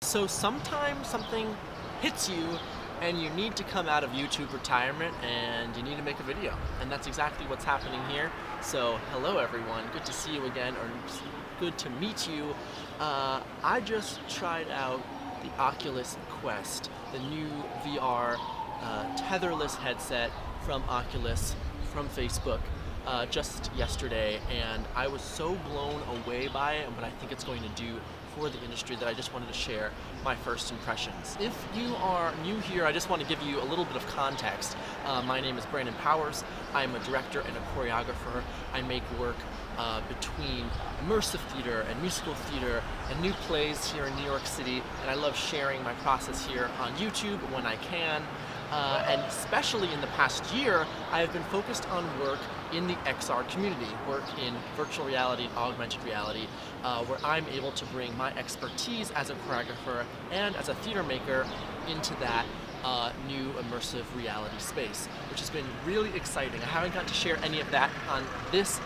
So sometimes something hits you and you need to come out of YouTube retirement and you need to make a video. And that's exactly what's happening here. So hello everyone, good to see you again, or good to meet you. I just tried out the Oculus Quest, the new VR tetherless headset from Oculus, from Facebook, just yesterday, and I was so blown away by it and what I think it's going to do for the industry that I just wanted to share my first impressions. If you are new here, I just want to give you a little bit of context. My name is Brandon Powers. I'm a director and a choreographer. I make work between immersive theater and musical theater and new plays here in New York City, and I love sharing my process here on YouTube when I can. And especially in the past year, I have been focused on work in the XR community, work in virtual reality and augmented reality, where I'm able to bring my expertise as a choreographer and as a theater maker into that new immersive reality space, which has been really exciting. I haven't got to share any of that on this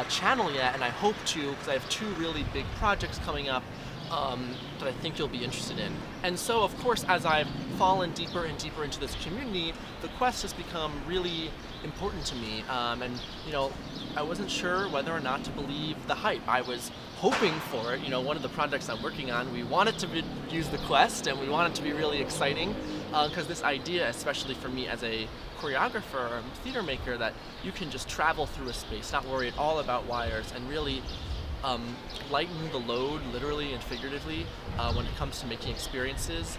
channel yet, and I hope to, because I have two really big projects coming up that I think you'll be interested in. And so, of course, as I've fallen deeper and deeper into this community, the Quest has become really important to me. And, you know, I wasn't sure whether or not to believe the hype. I was hoping for it. You know, one of the projects I'm working on, we want it to use the Quest, and we want it to be really exciting, because this idea, especially for me as a choreographer or theater maker, that you can just travel through a space, not worry at all about wires, and really lighten the load, literally and figuratively, when it comes to making experiences,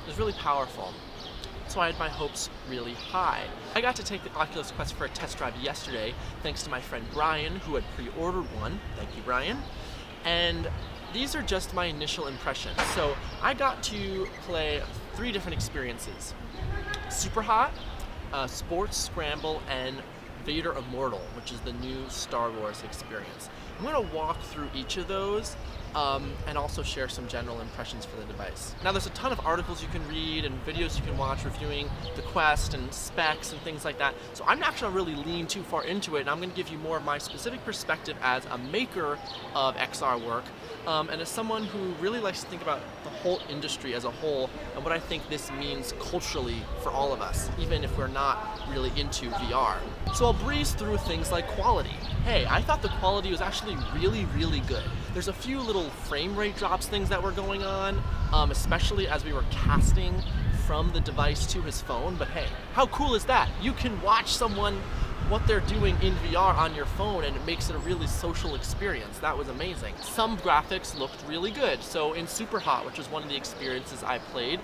is really powerful. So I had my hopes really high. I got to take the Oculus Quest for a test drive yesterday, thanks to my friend Brian, who had pre-ordered one. Thank you, Brian. And these are just my initial impressions. So I got to play 3 different experiences: Superhot, Sports, Scramble, and Vader Immortal, which is the new Star Wars experience. I'm going to walk through each of those and also share some general impressions for the device. Now, there's a ton of articles you can read and videos you can watch reviewing the Quest and specs and things like that, so I'm not going to really lean too far into it, and I'm going to give you more of my specific perspective as a maker of XR work, and as someone who really likes to think about the whole industry as a whole and what I think this means culturally for all of us, even if we're not really into VR. So I'll breeze through things like quality. Hey, I thought the quality was actually really, really good. There's a few little frame rate drops things that were going on, especially as we were casting from the device to his phone, but hey, how cool is that? You can watch someone, what they're doing in VR on your phone, and it makes it a really social experience. That was amazing. Some graphics looked really good. So in Superhot, which was one of the experiences I played,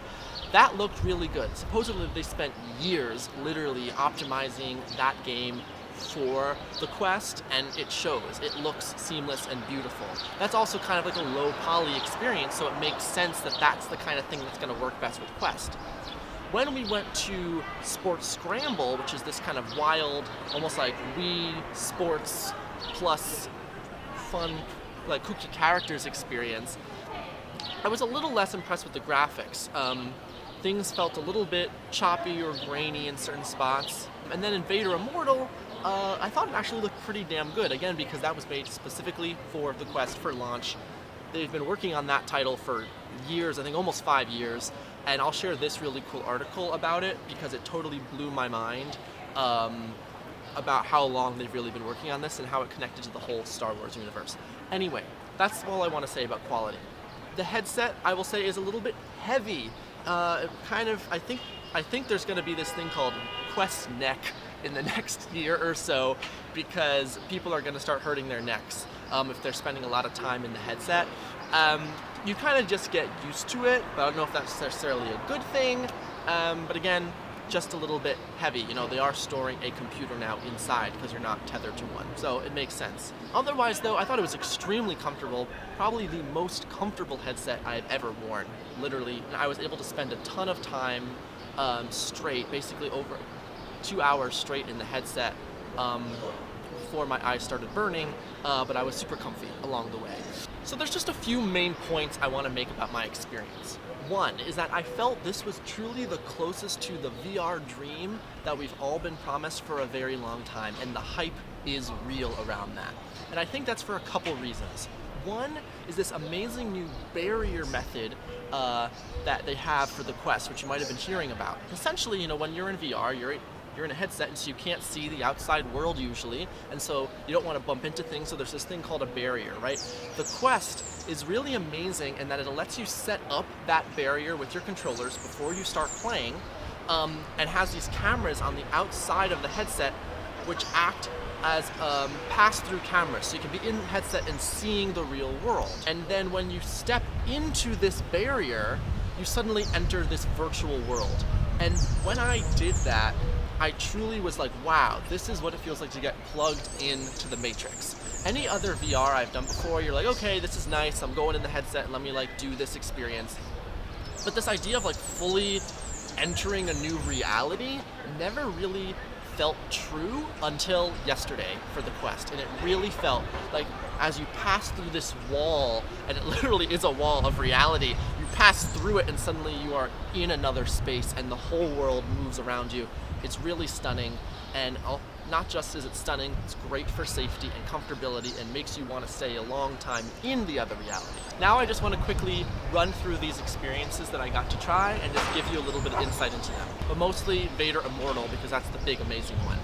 that looked really good. Supposedly they spent years literally optimizing that game for the Quest, and it shows. It looks seamless and beautiful. That's also kind of like a low poly experience, so it makes sense that that's the kind of thing that's going to work best with Quest. When we went to Sports Scramble, which is this kind of wild, almost like Wii Sports plus fun, like kooky characters experience, I was a little less impressed with the graphics. Things felt a little bit choppy or grainy in certain spots. And then in Vader Immortal, I thought it actually looked pretty damn good, again, because that was made specifically for the Quest for launch. They've been working on that title for years, I think almost 5 years, and I'll share this really cool article about it because it totally blew my mind about how long they've really been working on this and how it connected to the whole Star Wars universe. Anyway, that's all I want to say about quality. The headset, I will say, is a little bit heavy. I think there's going to be this thing called Quest neck in the next year or so, because people are going to start hurting their necks if they're spending a lot of time in the headset. You kind of just get used to it, but I don't know if that's necessarily a good thing. But again, just a little bit heavy. You know, they are storing a computer now inside because you're not tethered to one, so it makes sense. Otherwise, though, I thought it was extremely comfortable, probably the most comfortable headset I've ever worn, literally. And I was able to spend a ton of time straight, basically over 2 hours straight in the headset before my eyes started burning, but I was super comfy along the way. So there's just a few main points I want to make about my experience. One is that I felt this was truly the closest to the VR dream that we've all been promised for a very long time, and the hype is real around that. And I think that's for a couple reasons. One is this amazing new barrier method that they have for the Quest, which you might have been hearing about. Essentially, when you're in VR, you're in a headset, and so you can't see the outside world usually, and so you don't want to bump into things, so there's this thing called a barrier, right? The Quest is really amazing in that it lets you set up that barrier with your controllers before you start playing, and has these cameras on the outside of the headset which act as pass-through cameras, so you can be in the headset and seeing the real world. And then when you step into this barrier, you suddenly enter this virtual world. And when I did that, I truly was like, wow, this is what it feels like to get plugged into the Matrix. Any other VR I've done before, you're like, okay, this is nice, I'm going in the headset, and let me do this experience. But this idea of fully entering a new reality never really felt true until yesterday for the Quest. And it really felt like as you pass through this wall, and it literally is a wall of reality, you pass through it and suddenly you are in another space and the whole world moves around you. It's really stunning, and not just is it stunning, it's great for safety and comfortability and makes you want to stay a long time in the other reality. Now I just want to quickly run through these experiences that I got to try and just give you a little bit of insight into them. But mostly Vader Immortal, because that's the big amazing one.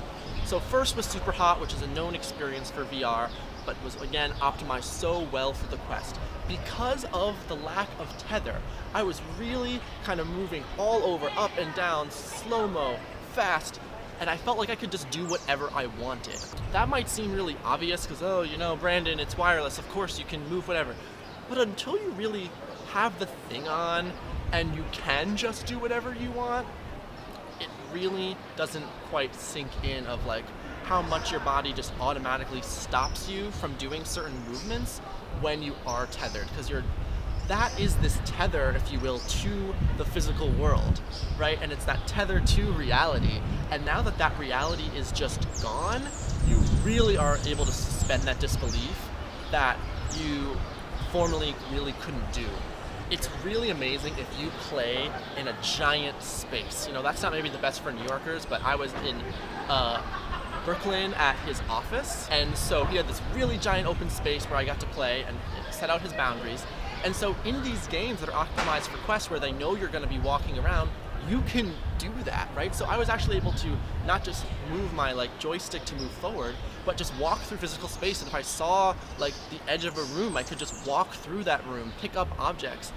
So first was Superhot, which is a known experience for VR, but was again optimized so well for the Quest. Because of the lack of tether, I was really kind of moving all over, up and down, slow-mo, fast, and I felt like I could just do whatever I wanted. That might seem really obvious because, Brandon, it's wireless, of course you can move whatever. But until you really have the thing on and you can just do whatever you want, it really doesn't quite sink in of how much your body just automatically stops you from doing certain movements when you are tethered, because that is this tether, if you will, to the physical world, right? And it's that tether to reality. And now that that reality is just gone, you really are able to suspend that disbelief that you formerly really couldn't do. It's really amazing if you play in a giant space. That's not maybe the best for New Yorkers, but I was in Brooklyn at his office, and so he had this really giant open space where I got to play and set out his boundaries. And so in these games that are optimized for Quest, where they know you're going to be walking around, you can do that, right? So I was actually able to not just move my joystick to move forward, but just walk through physical space. And if I saw the edge of a room, I could just walk through that room, pick up objects,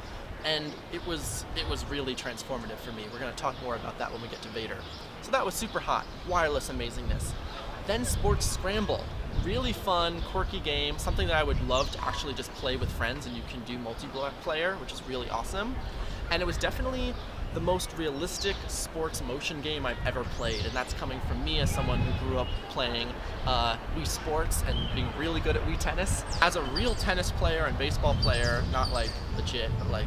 and it was really transformative for me. We're going to talk more about that when we get to Vader. So that was Superhot, wireless amazingness. Then Sports Scramble. Really fun, quirky game, something that I would love to actually just play with friends, and you can do multiplayer, which is really awesome. And it was definitely the most realistic sports motion game I've ever played, and that's coming from me as someone who grew up playing Wii Sports and being really good at Wii Tennis. As a real tennis player and baseball player, not legit, but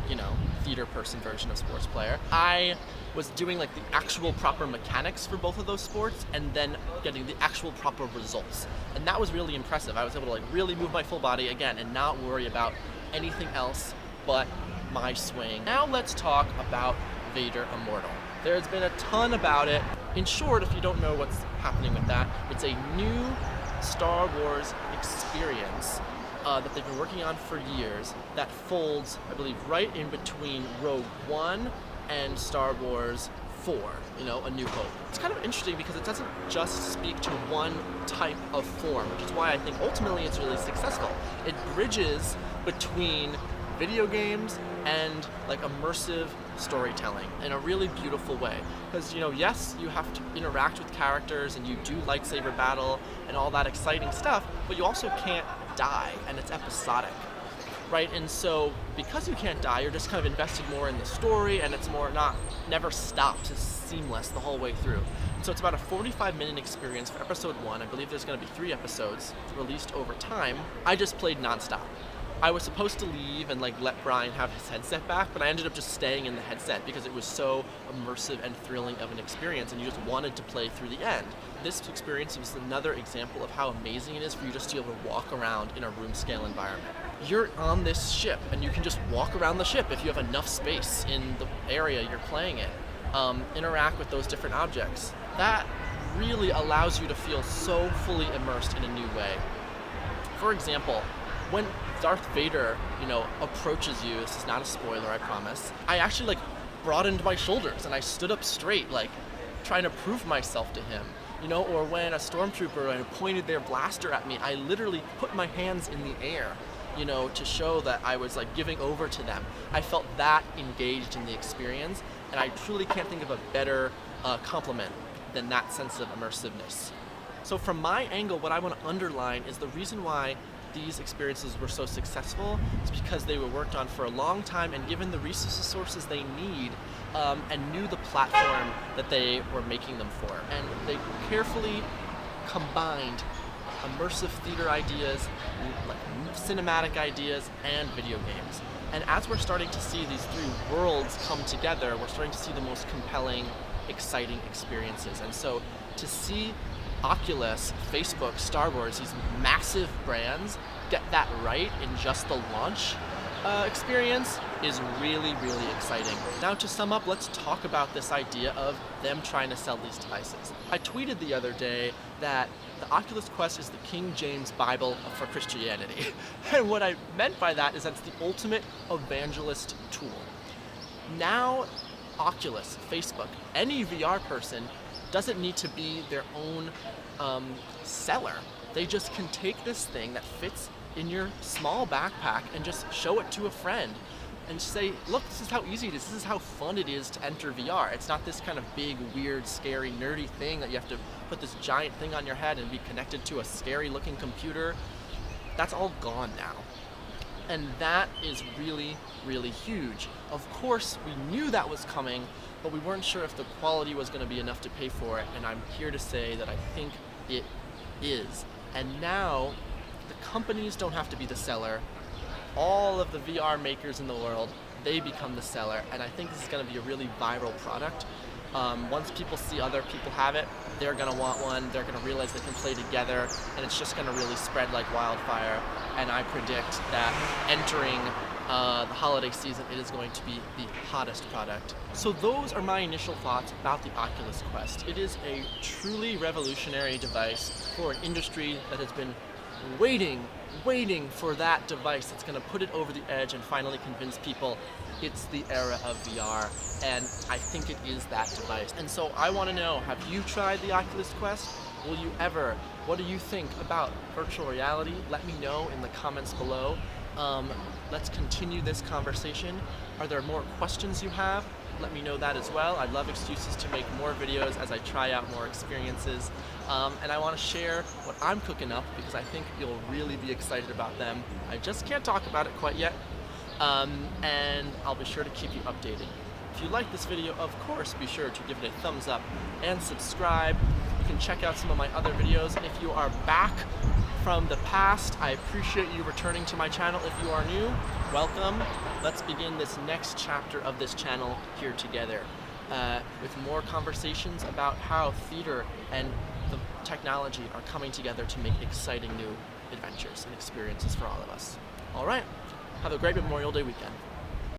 theater person version of sports player, I was doing the actual proper mechanics for both of those sports and then getting the actual proper results. And that was really impressive. I was able to really move my full body again and not worry about anything else but my swing. Now let's talk about Vader Immortal. There's been a ton about it. In short, if you don't know what's happening with that, it's a new Star Wars experience that they've been working on for years that folds, I believe, right in between Rogue One and Star Wars 4, A New Hope. It's kind of interesting because it doesn't just speak to one type of form, which is why I think ultimately it's really successful. It bridges between video games and immersive storytelling in a really beautiful way. Because, yes, you have to interact with characters and you do lightsaber battle and all that exciting stuff, but you also can't die, and it's episodic, right? And so because you can't die, you're just kind of invested more in the story, and it's never stops. It's seamless the whole way through. And so it's about a 45-minute experience for episode 1. I believe there's going to be 3 episodes released over time. I just played nonstop. I was supposed to leave and let Brian have his headset back, but I ended up just staying in the headset because it was so immersive and thrilling of an experience, and you just wanted to play through the end. This experience was another example of how amazing it is for you just to be able to walk around in a room scale environment. You're on this ship and you can just walk around the ship if you have enough space in the area you're playing in. Interact with those different objects. That really allows you to feel so fully immersed in a new way. For example, when Darth Vader, approaches you, this is not a spoiler, I promise, I actually broadened my shoulders and I stood up straight, trying to prove myself to him. Or when a stormtrooper pointed their blaster at me, I literally put my hands in the air, to show that I was giving over to them. I felt that engaged in the experience, and I truly can't think of a better compliment than that sense of immersiveness. So from my angle, what I want to underline is the reason why these experiences were so successful is because they were worked on for a long time and given the resources they need, and knew the platform that they were making them for. And they carefully combined immersive theater ideas, cinematic ideas, and video games. And as we're starting to see these three worlds come together, we're starting to see the most compelling, exciting experiences. And so to see Oculus, Facebook, Star Wars, these massive brands get that right in just the launch experience is really, really exciting. Now to sum up, let's talk about this idea of them trying to sell these devices. I tweeted the other day that the Oculus Quest is the King James Bible for Christianity. And what I meant by that is that it's the ultimate evangelist tool. Now, Oculus, Facebook, any VR person doesn't need to be their own seller. They just can take this thing that fits in your small backpack and just show it to a friend and say, look, this is how easy it is. This is how fun it is to enter VR. It's not this kind of big, weird, scary, nerdy thing that you have to put this giant thing on your head and be connected to a scary looking computer. That's all gone now. And that is really, really huge. Of course, we knew that was coming, but we weren't sure if the quality was going to be enough to pay for it. And I'm here to say that I think it is. And now, the companies don't have to be the seller. All of the VR makers in the world, they become the seller. And I think this is going to be a really viral product. Once people see other people have it, they're going to want one. They're going to realize they can play together, and it's just going to really spread like wildfire. And I predict that entering the holiday season, it is going to be the hottest product. So those are my initial thoughts about the Oculus Quest. It is a truly revolutionary device for an industry that has been waiting for that device that's going to put it over the edge and finally convince people it's the era of VR, and I think it is that device. And so I want to know, have you tried the Oculus Quest? Will you ever? What do you think about virtual reality? Let me know in the comments below. Let's continue this conversation. Are there more questions you have? Let me know that as well. I'd love excuses to make more videos as I try out more experiences. And I want to share what I'm cooking up because I think you'll really be excited about them. I just can't talk about it quite yet. And I'll be sure to keep you updated. If you like this video, of course, be sure to give it a thumbs up and subscribe. You can check out some of my other videos. And if you are back from the past, I appreciate you returning to my channel. If you are new, welcome. Let's begin this next chapter of this channel here together with more conversations about how theater and the technology are coming together to make exciting new adventures and experiences for all of us. All right, have a great Memorial Day weekend.